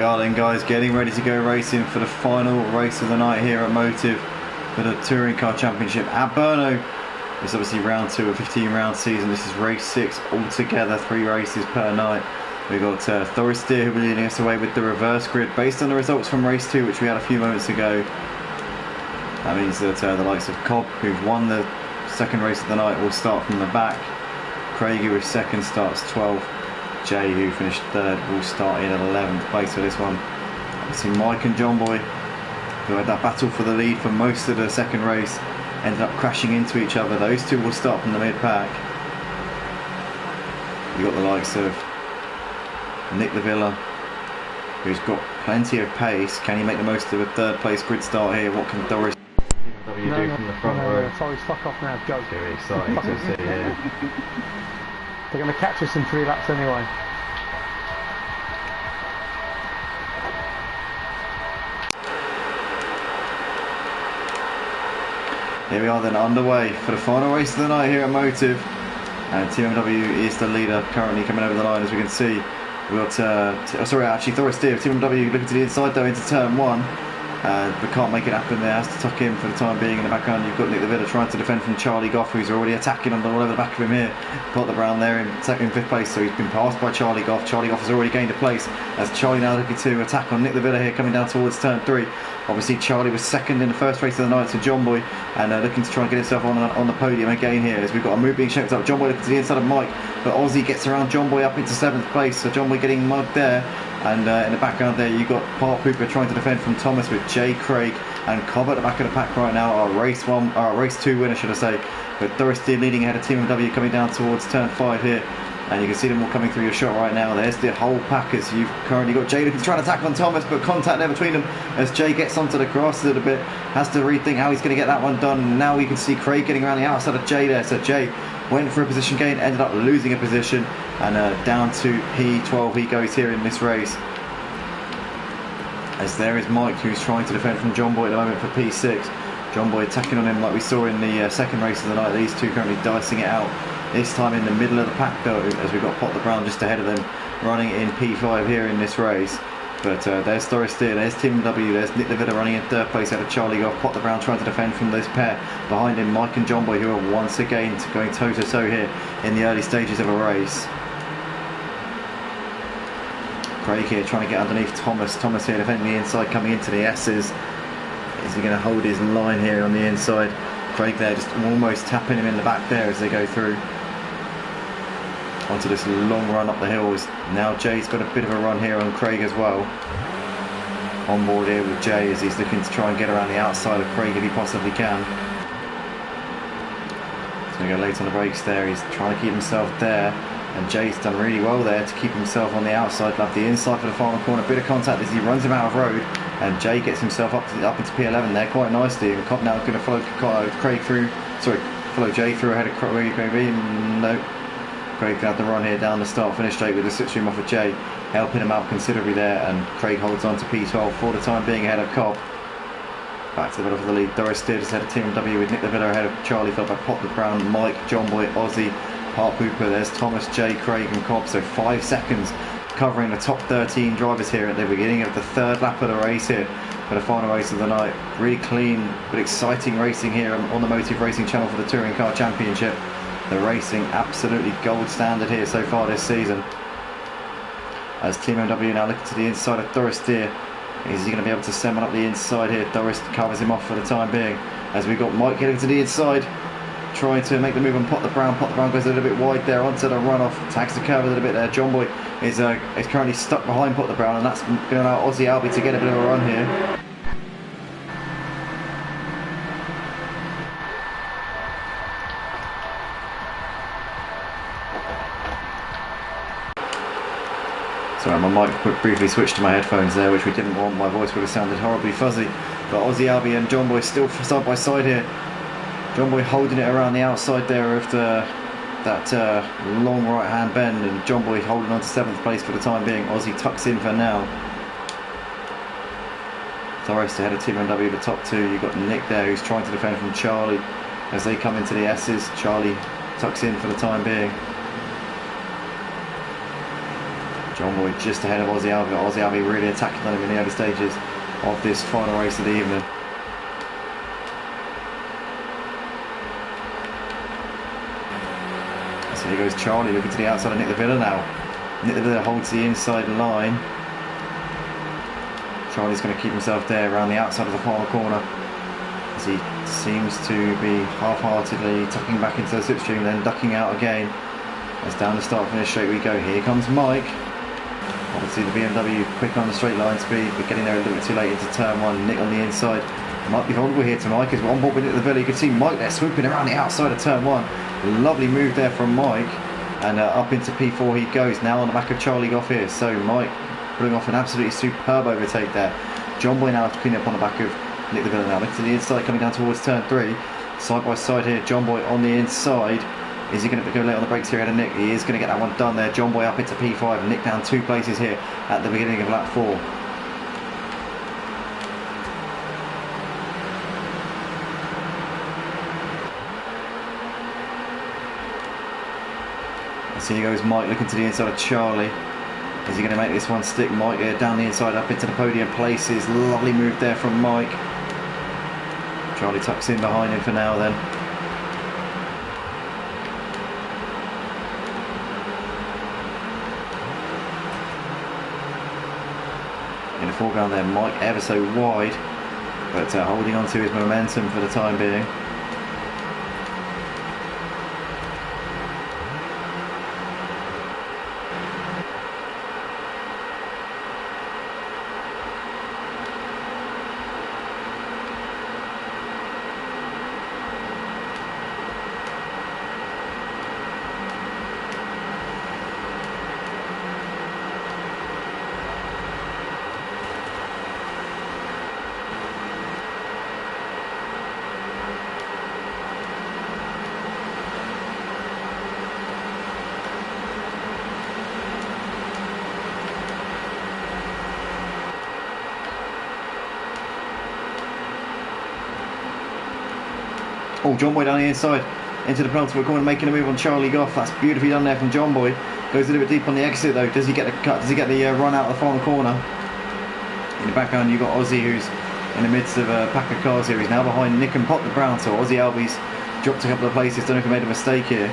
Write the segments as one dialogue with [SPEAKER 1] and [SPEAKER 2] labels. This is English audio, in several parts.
[SPEAKER 1] are then, guys, getting ready to go racing for the final race of the night here at Motive for the Touring Car Championship at Brno. It's obviously round 2 of a 15-round season. This is race 6 altogether, 3 races per night. We've got Thoris Steer, who will be leading us away with the reverse grid based on the results from race 2, which we had a few moments ago. That means that the likes of Cobb, who've won the second race of the night, will start from the back. Craig, who was second, starts 12th. Jay, who finished 3rd, will start in 11th place for this one. Obviously Mike and John Boy, who had that battle for the lead for most of the second race, ended up crashing into each other. Those two will start from the mid-pack. You've got the likes of Nick Lavilla, who's got plenty of pace. Can he make the most of a 3rd place grid start here? What can Doris do from the front row?
[SPEAKER 2] Sorry, fuck off now, go.
[SPEAKER 1] It's going to be exciting to see here.
[SPEAKER 2] They're going to catch us in 3 laps anyway.
[SPEAKER 1] Here we are then, underway for the final race of the night here at Motive. And TMW is the leader, currently coming over the line, as we can see. We've got, Thoris Steer, TMW looking to the inside though into turn 1. But can't make it happen there, has to tuck in for the time being. In the background you've got Nick Lavilla trying to defend from Charlie Goff, who's already attacking all over the back of him here. Got the Brown there in 5th place, so he's been passed by Charlie Goff. Charlie Goff has already gained a place as Charlie now looking to attack on Nick Lavilla here, coming down towards turn 3. Obviously Charlie was second in the first race of the night to John Boy, and looking to try and get himself on the podium again here, as we've got a move being shaped up. John Boy looking to the inside of Mike, but Ozzy gets around John Boy up into 7th place, so John Boy getting mugged there. And in the background there you've got Park Hooper trying to defend from Thomas, with Jay Craig and Cobb at the back of the pack right now. Our race 2 winner, should I say. But Thoris Steer leading ahead of Team MW, coming down towards turn 5 here. And you can see them all coming through your shot right now. There's the whole pack, as you've currently got Jay looking to try and attack on Thomas, but contact there between them as Jay gets onto the grass a little bit. Has to rethink how he's going to get that one done. Now we can see Craig getting around the outside of Jay there. So Jay went for a position gain, ended up losing a position, and down to P12 he goes here in this race. As there is Mike, who's trying to defend from John Boy at the moment for P6. John Boy attacking on him like we saw in the second race of the night. These two currently dicing it out. This time in the middle of the pack though, as we've got Pot the Brown just ahead of them, running in P5 here in this race. But there's Thoris Steer, there's Team W, there's Nick Lavilla running in 3rd place out of Charlie Goff. Pot the Brown trying to defend from this pair. Behind him, Mike and John Boy, who are once again going toe-to-toe here in the early stages of a race. Craig here trying to get underneath Thomas. Thomas here defending the inside, coming into the S's. Is he going to hold his line here on the inside? Craig there just almost tapping him in the back there as they go through onto this long run up the hills. Now Jay's got a bit of a run here on Craig as well. On board here with Jay as he's looking to try and get around the outside of Craig if he possibly can. He's going to go late on the brakes there. He's trying to keep himself there. And Jay's done really well there to keep himself on the outside. Love the inside for the final corner. Bit of contact as he runs him out of road. And Jay gets himself up into P11 there quite nicely. And Cobb now going to follow Craig through. Sorry, follow Jay through ahead of Craig. No. Craig can have the run here down the start-finish straight with the slipstream off of Jay, helping him out considerably there. And Craig holds on to P12 for the time being ahead of Cobb. Back to the middle of the lead. Thoris Steer just ahead of Team W with Nick Lavilla ahead of Charlie, followed by Pot the Brown, Mike, John Boy, Ozzy, Park Hooper. There's Thomas, Jay, Craig and Cobb. So 5 seconds covering the top 13 drivers here at the beginning of the 3rd lap of the race here for the final race of the night. Really clean but exciting racing here on the Motive Racing channel for the Touring Car Championship. The racing absolutely gold standard here so far this season. As Team MW now looking to the inside of Thoris Steer. Is he going to be able to send one up the inside here? Thoris covers him off for the time being. As we've got Mike getting to the inside, trying to make the move on Pot the Brown. Pot the Brown goes a little bit wide there onto the runoff. Tags the curve a little bit there. John Boy is currently stuck behind Pot the Brown, and that's going to allow Ozzy Albie to get a bit of a run here. Sorry, my mic briefly switched to my headphones there, which we didn't want. My voice would have sounded horribly fuzzy. But Ozzy Albie and John Boy still side by side here. John Boy holding it around the outside there of that long right hand bend, and John Boy holding on to 7th place for the time being. Ozzy tucks in for now. Thoris ahead of Team MW, the top 2. You've got Nick there who's trying to defend from Charlie as they come into the S's. Charlie tucks in for the time being. John Boy just ahead of Aussie Albi. Aussie Albi really attacking on him in the early stages of this final race of the evening. So here goes Charlie looking to the outside of Nick the Villa now. Nick the Villa holds the inside line. Charlie's going to keep himself there around the outside of the final corner as he seems to be half-heartedly tucking back into the slipstream, then ducking out again. As down the start finish straight we go. Here comes Mike. Obviously the BMW quick on the straight line speed, but getting there a little bit too late into turn one. Nick on the inside. Might be vulnerable here to Mike as we're on board with Nick the Villa. You can see Mike there swooping around the outside of turn one. Lovely move there from Mike. And up into P4 he goes, now on the back of Charlie Goff here. So Mike pulling off an absolutely superb overtake there. John Boy now cleaning up on the back of Nick the Villa now. Look to the inside coming down towards turn three. Side by side here, John Boy on the inside. Is he going to go late on the brakes here ahead of Nick? He is going to get that one done there. John Boy up into P5. Nick down 2 places here at the beginning of lap 4. So here goes Mike looking to the inside of Charlie. Is he going to make this one stick? Mike down the inside up into the podium places. Lovely move there from Mike. Charlie tucks in behind him for now then. In the foreground there, Mike ever so wide, but holding on to his momentum for the time being. Oh, John Boy down the inside into the penultimate corner, making a move on Charlie Goff. That's beautifully done there from John Boy. Goes a little bit deep on the exit though. Does he get the cut? Does he get the run out of the final corner? In the background you've got Aussie, who's in the midst of a pack of cars here. He's now behind Nick and Pop the Brown, so Aussie Albi's dropped a couple of places. Don't know if he made a mistake here,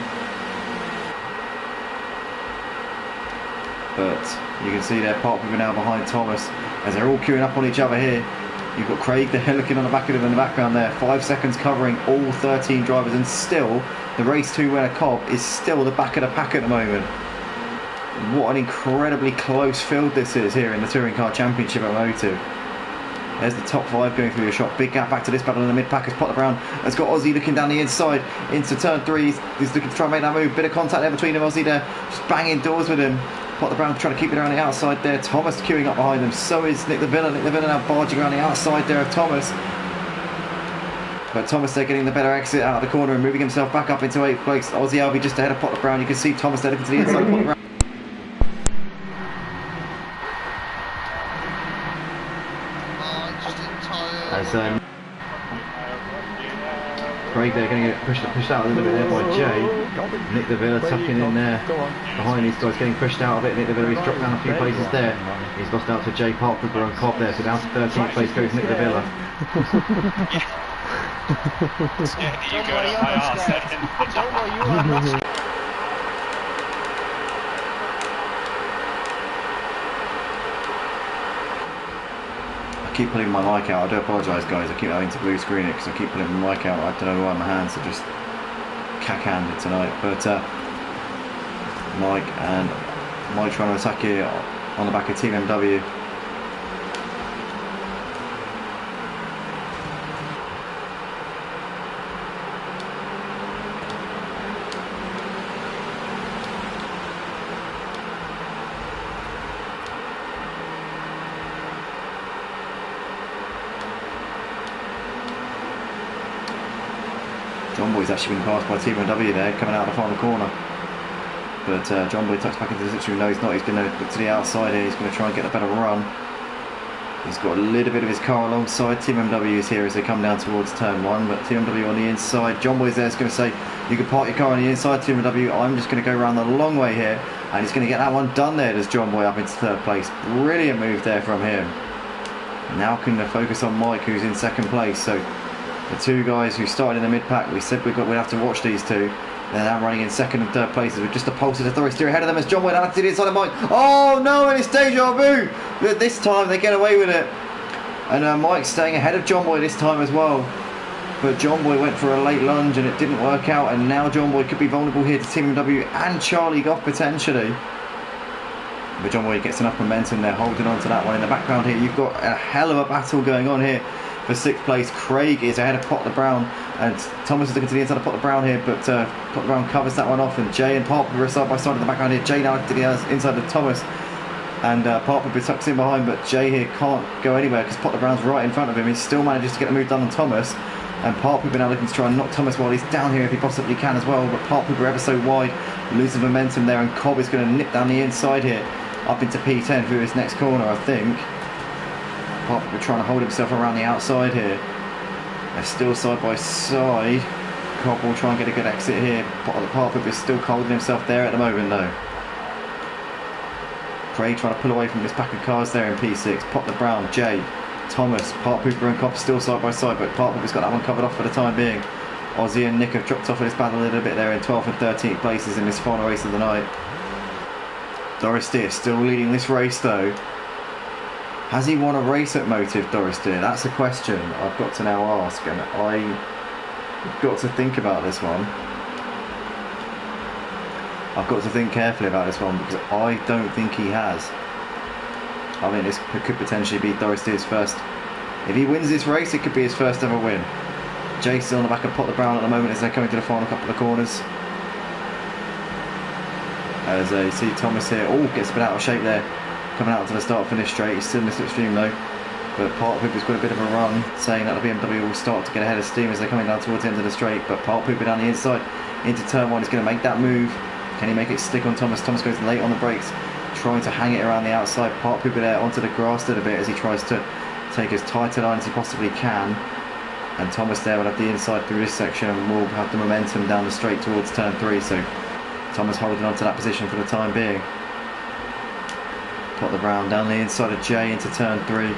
[SPEAKER 1] but you can see there Pop are now behind Thomas as they're all queuing up on each other here. You've got Craig there looking on the back of him in the background there. 5 seconds covering all 13 drivers, and still the race 2 winner Cobb is still the back of the pack at the moment. What an incredibly close field this is here in the Touring Car Championship at Motive. There's the top 5 going through the shot. Big gap back to this battle in the mid-pack as Potter Brown has got Aussie looking down the inside into turn 3. He's looking to try and make that move. Bit of contact there between them. Aussie there just banging doors with him. Potter Brown trying to keep it around the outside there. Thomas queuing up behind them. So is Nick the Villa. Nick the Villa now barging around the outside there of Thomas. But Thomas there getting the better exit out of the corner and moving himself back up into 8th place. Aussie Albi just ahead of Potter Brown. You can see Thomas there looking to the inside of Potter Brown. As Craig there going to get pushed out a little bit there by Jay. Nick the Villa tucking in there behind these guys, getting pushed out a bit. Nick the Villa, he's dropped down a few places there. He's lost out to Jay Parker and Cobb there, so down to 13th place goes Nick the Villa.
[SPEAKER 3] You go to my arse then.
[SPEAKER 1] I keep pulling my mic out. I do apologise guys, I keep having to blue screen it because I keep pulling my mic out. I don't know why my hands are just cack-handed tonight, but Mike trying to attack here on the back of Team MW. John Boy's actually been passed by Team MW there, coming out of the final corner. But John Boy tucks back into the situation. No, he's not. He's going to look to the outside here. He's going to try and get a better run. He's got a little bit of his car alongside. Team MW is here as they come down towards turn 1. But Team MW on the inside. John Boy's there is going to say, you can park your car on the inside, Team MW. I'm just going to go around the long way here. And he's going to get that one done there, does John Boy up into third place. Brilliant move there from him. Now can focus on Mike, who's in second place. So the two guys who started in the mid-pack, we said we'd have to watch these two. They're now running in second and third places with just a pulse of the Doris steer ahead of them as John Boy now to the inside of Mike. Oh no, and it's deja vu! But this time they get away with it. And Mike's staying ahead of John Boy this time as well. But John Boy went for a late lunge and it didn't work out, and now John Boy could be vulnerable here to Team MW and Charlie Goff potentially. But John Boy gets enough momentum there, holding on to that one. In the background here, you've got a hell of a battle going on here for 6th place. Craig is ahead of Potter Brown, and Thomas is looking to the inside of Potter Brown here, but Potter Brown covers that one off, and Jay and Parker are side by side in the background here. Jay now to the inside of Thomas, and Parker tucks in behind, but Jay here can't go anywhere because Potter Brown's right in front of him. He still manages to get the move done on Thomas. And Park Pooper now looking to try and knock Thomas while he's down here if he possibly can as well. But Park Pooper ever so wide, losing momentum there, and Cobb is going to nip down the inside here, up into P10 through his next corner, I think. Park Pooper trying to hold himself around the outside here. They're still side by side. Cobb will try and get a good exit here. Park Pooper is still holding himself there at the moment though. Craig trying to pull away from this pack of cars there in P6. Potter Brown, Jay, Thomas, Park Pooper and Cobb still side by side, but Park Pooper's got that one covered off for the time being. Ozzy and Nick have dropped off in this battle a little bit there in 12th and 13th places in this final race of the night. Doris Steer still leading this race though. Has he won a race at Motive, Doris Steer? That's a question I've got to now ask, and I've got to think about this one. I've got to think carefully about this one because I don't think he has. I mean, this could potentially be Doris Steer's first. If he wins this race, it could be his first ever win. Jay's still on the back of Potter Brown at the moment as they're coming to the final couple of corners. As you see Thomas here, gets a bit out of shape there, coming out to the start finish straight. He's still in the slipstream though. But Park Pooper's got a bit of a run, saying that the BMW will start to get ahead of steam as they're coming down towards the end of the straight. But Park Pooper down the inside into turn 1 is going to make that move. Can he make it stick on Thomas? Thomas goes late on the brakes, trying to hang it around the outside. Park Pooper there onto the grass a little bit as he tries to take as tight a line as he possibly can. And Thomas there will have the inside through this section and will have the momentum down the straight towards turn 3. So Thomas holding on to that position for the time being. Potter Brown down the inside of Jay into turn 3,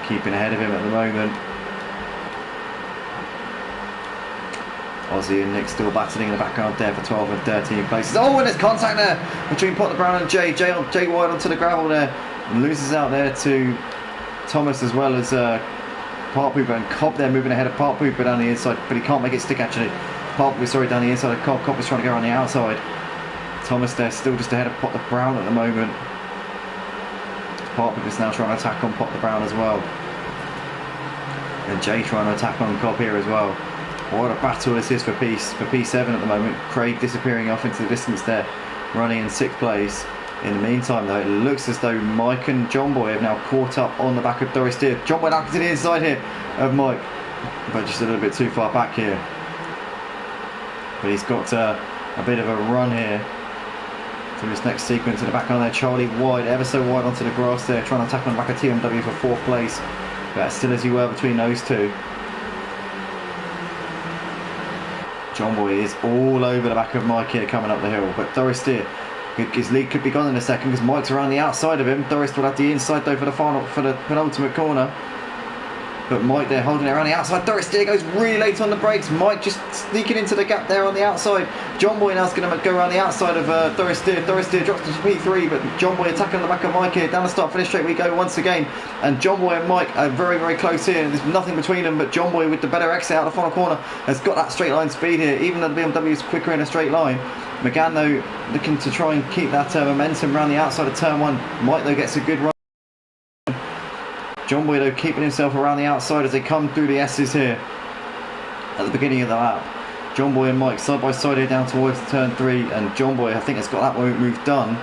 [SPEAKER 1] keeping ahead of him at the moment. Ozzy and Nick still battling in the background there for 12 and 13 places. And there's contact there between Potter Brown and Jay. Jay wide onto the gravel there, and loses out there to Thomas as well as Park Pooper, and Cobb there moving ahead of Park Pooper down the inside, but he can't make it stick actually. Park Pooper, down the inside of Cobb. Cobb is trying to go around the outside. Thomas there still just ahead of Potter Brown at the moment. Park Pooper's now trying to attack on Potter Brown as well. And Jay trying to attack on Cobb here as well. What a battle this is for P7 at the moment. Craig disappearing off into the distance there, running in 6th place. In the meantime though, it looks as though Mike and John Boy have now caught up on the back of Doris Steer. John Boy now to the inside here of Mike, but just a little bit too far back here. But he's got a bit of a run here through this next sequence. In the back on there, Charlie wide, ever so wide onto the grass there, trying to attack on the back of TMW for 4th place. But still as you were between those two. John Boy is all over the back of Mike here coming up the hill, but Doris Steer, his lead could be gone in a second because Mike's around the outside of him. Doris will have the inside though for the penultimate corner. But Mike there holding it around the outside. Doris Steer goes really late on the brakes. Mike just sneaking into the gap there on the outside. John Boy now's going to go around the outside of Doris Steer. Doris Steer drops to P3, but John Boy attacking on the back of Mike here. Down the start finish straight we go once again. And John Boy and Mike are very, very close here. There's nothing between them, but John Boy with the better exit out of the final corner has got that straight line speed here, even though the BMW is quicker in a straight line. McGann though looking to try and keep that momentum around the outside of turn 1. Mike though gets a good run. John Boy though keeping himself around the outside as they come through the S's here at the beginning of the lap. John Boy and Mike side by side here down towards turn 3, and John Boy I think has got that move done.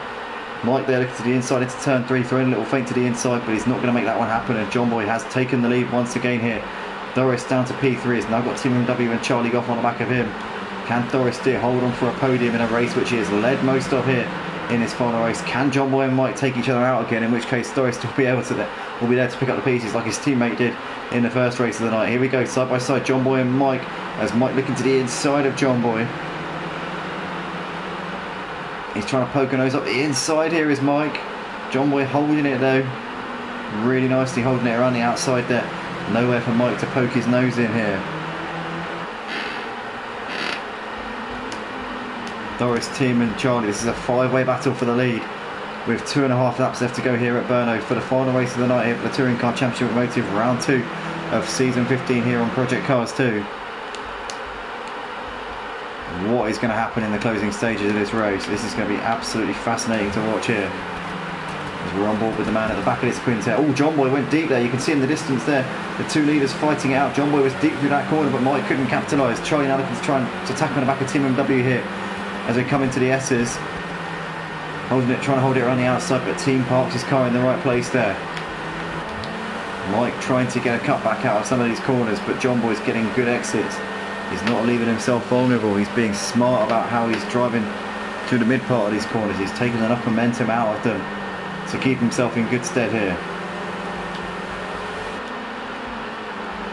[SPEAKER 1] Mike there looking to the inside into turn 3, throwing a little feint to the inside, but he's not going to make that one happen, and John Boy has taken the lead once again here. Doris down to P3, has now got Team MW and Charlie Goff on the back of him. Can Doris Steer hold on for a podium in a race which he has led most of here in this final race? Can John Boy and Mike take each other out again, in which case Doris will be there to pick up the pieces like his teammate did in the first race of the night. Here we go, side by side, John Boy and Mike, as Mike looking to the inside of John Boy. He's trying to poke a nose up the inside. Here is Mike. John Boy holding it though. Really nicely holding it around the outside there. Nowhere for Mike to poke his nose in here. Doris, Tim and Charlie, this is a 5-way battle for the lead with 2.5 laps left to go here at Brno for the final race of the night here for the Touring Car Championship Automotive round 2 of season 15 here on Project Cars 2. What is going to happen in the closing stages of this race? This is going to be absolutely fascinating to watch here. As we're on board with the man at the back of this quintet. Oh, John Boy went deep there. You can see in the distance there the two leaders fighting it out. John Boy was deep through that corner, but Mike couldn't capitalise. Charlie now looking to try and attack on the back of Team MW here as we come into the S's. Holding it, trying to hold it around the outside, but Team parks his car in the right place there. Mike trying to get a cutback out of some of these corners, but John Boy's getting good exits. He's not leaving himself vulnerable. He's being smart about how he's driving through the mid part of these corners. He's taking enough momentum out of them to keep himself in good stead here.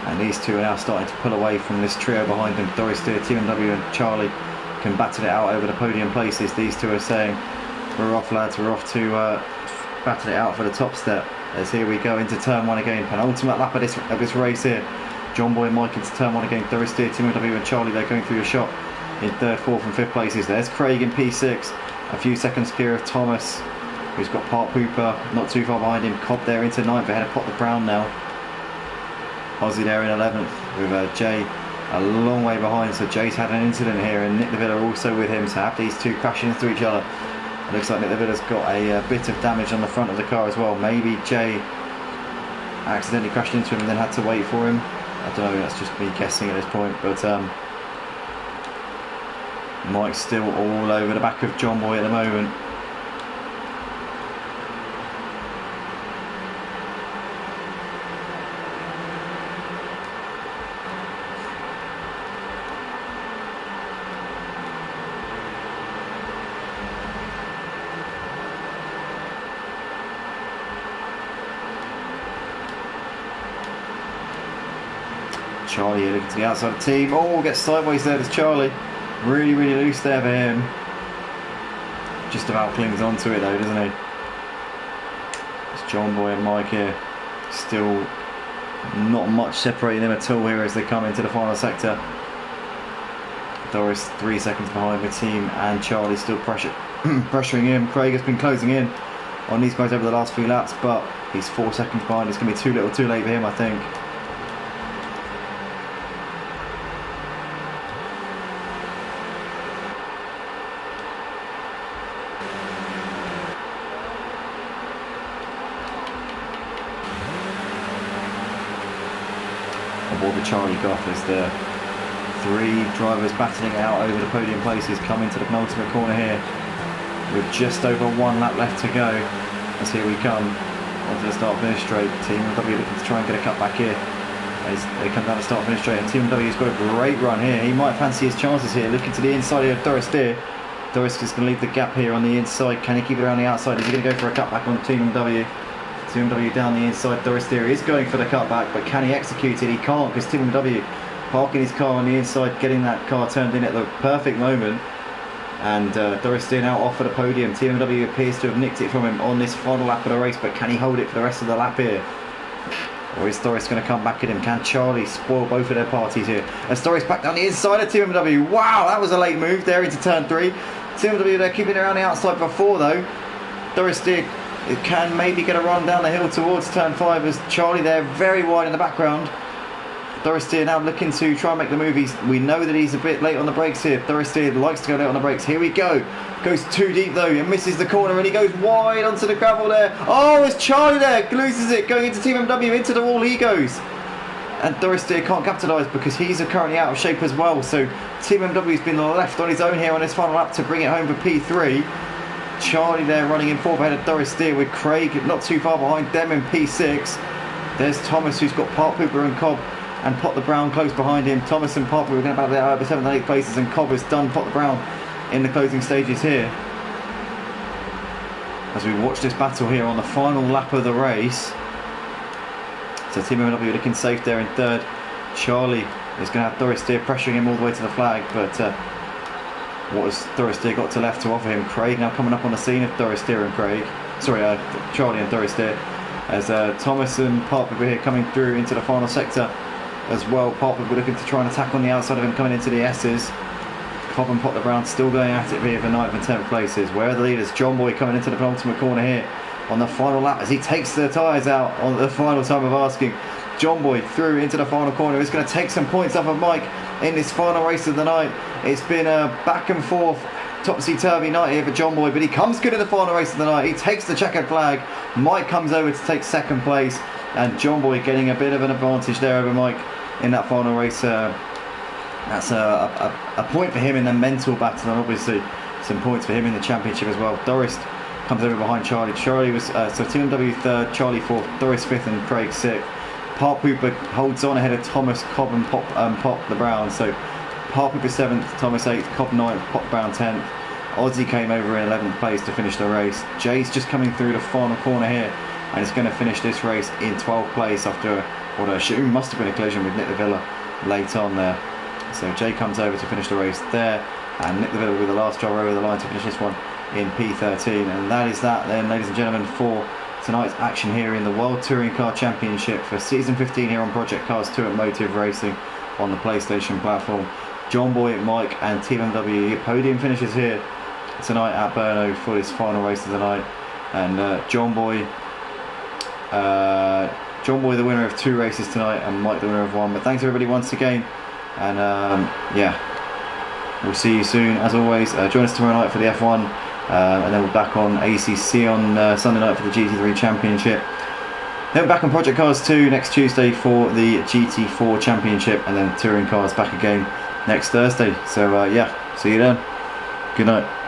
[SPEAKER 1] And these two are now starting to pull away from this trio behind them. Doris Steer, Team MW and Charlie can battle it out over the podium places. These two are saying, we're off lads, we're off to battle it out for the top step. As here we go into turn 1 again. Penultimate lap of this race here. John Boy and Mike into turn 1 again. Doris Steer, Team MW and Charlie, they're going through a shot in 3rd, 4th and 5th places. There's Craig in P6. A few seconds clear of Thomas, who's got Part Pooper not too far behind him. Cobb there into 9th ahead of Pot the Brown now. Ozzy there in 11th with Jay a long way behind. So Jay's had an incident here and Nick De Villa also with him. So have these two crashing into each other. It looks like Nick De Villa's got a bit of damage on the front of the car as well. Maybe Jay accidentally crashed into him and then had to wait for him. I don't know, that's just me guessing at this point. But Mike's still all over the back of John Boy at the moment. Charlie looking to the outside of the team. Oh, gets sideways there. There's Charlie. Really, really loose there for him. Just about clings onto it though, doesn't he? It's John Boy and Mike here. Still not much separating them at all here as they come into the final sector. Doris 3 seconds behind the team and Charlie still pressuring him. Craig has been closing in on these guys over the last few laps, but he's 4 seconds behind. It's going to be too little too late for him, I think. Aboard the Charlie Goff as the 3 drivers battling out over the podium places come into the penultimate corner here with just over 1 lap left to go. As here we come onto the start finish straight. Team W looking to try and get a cut back here as they come down the start finish straight, and Team W's got a great run here. He might fancy his chances here, looking to the inside here of Doris Steer. Doris is going to leave the gap here on the inside. Can he keep it around the outside? Is he going to go for a cutback on Team W? Team W down the inside. Doris Steer is going for the cutback, but can he execute it? He can't, because Team W parking his car on the inside, getting that car turned in at the perfect moment. And Doris Steer now off for the podium. Team W appears to have nicked it from him on this final lap of the race, but can he hold it for the rest of the lap here? Or is Doris going to come back at him? Can Charlie spoil both of their parties here? As Doris back down the inside of Team W. Wow, that was a late move there into turn 3. Team W, they're keeping it around the outside before though. Doris Steer can maybe get a run down the hill towards turn 5 as Charlie there very wide in the background. Doris Steer now looking to try and make the move. We know that he's a bit late on the brakes here. Doris Steer likes to go late on the brakes. Here we go. Goes too deep though and misses the corner, and he goes wide onto the gravel there. Oh, it's Charlie there. Loses it. Going into Team MW. Into the wall he goes. And Doris Steer can't capitalise because he's currently out of shape as well. So Team MW's been left on his own here on this final lap to bring it home for P3. Charlie there running in 4th ahead of Doris Steer with Craig not too far behind them in P6. There's Thomas who's got Part Pooper and Cobb and Pot the Brown close behind him. Thomas and Part Pooper are going to battle it out over 7th and 8th places, and Cobb has done Pot the Brown in the closing stages here. As we watch this battle here on the final lap of the race. So Team MW looking safe there in 3rd. Charlie is going to have Doris Steer pressuring him all the way to the flag, but what has Doris Deer got to left to offer him? Craig now coming up on the scene of Doris Deer and Craig. Sorry, Charlie and Doris Deer. As Thomas and Park here coming through into the final sector as well. Park will be looking to try and attack on the outside of him coming into the S's. Cobb and Pot the Brown still going at it here for 9th and 10th places. Where are the leaders? John Boy coming into the penultimate corner here on the final lap as he takes the tyres out on the final time of asking. John Boy through into the final corner. He's going to take some points off of Mike in this final race of the night. It's been a back and forth topsy-turvy night here for John Boy, but he comes good in the final race of the night. He takes the checkered flag. Mike comes over to take 2nd place, and John Boy getting a bit of an advantage there over Mike in that final race. That's a point for him in the mental battle, and obviously some points for him in the championship as well. Doris comes over behind Charlie. Charlie was so Team W 3rd, Charlie 4th, Doris 5th, and Craig 6th. Park Hooper holds on ahead of Thomas, Cobb, and Pop the Brown. So Park Hooper 7th, Thomas 8th, Cobb 9th, Pop Brown 10th. Ozzy came over in 11th place to finish the race. Jay's just coming through the final corner here, and is going to finish this race in 12th place after what I assume must have been a collision with Nick de Villa late on there. So Jay comes over to finish the race there, and Nick de Villa with the last driver over the line to finish this one in P13. And that is that then, ladies and gentlemen, for tonight's action here in the World Touring Car Championship for Season 15 here on Project Cars 2 at Motive Racing on the PlayStation platform. John Boy, Mike and Team MW podium finishes here tonight at Brno for this final race of the night. And John Boy the winner of 2 races tonight, and Mike the winner of 1. But thanks everybody once again, and yeah, we'll see you soon as always. Join us tomorrow night for the F1, and then we're back on ACC on Sunday night for the GT3 Championship. Then we're back on Project Cars 2 next Tuesday for the GT4 Championship, and then Touring Cars back again next Thursday. So yeah, see you then. Good night.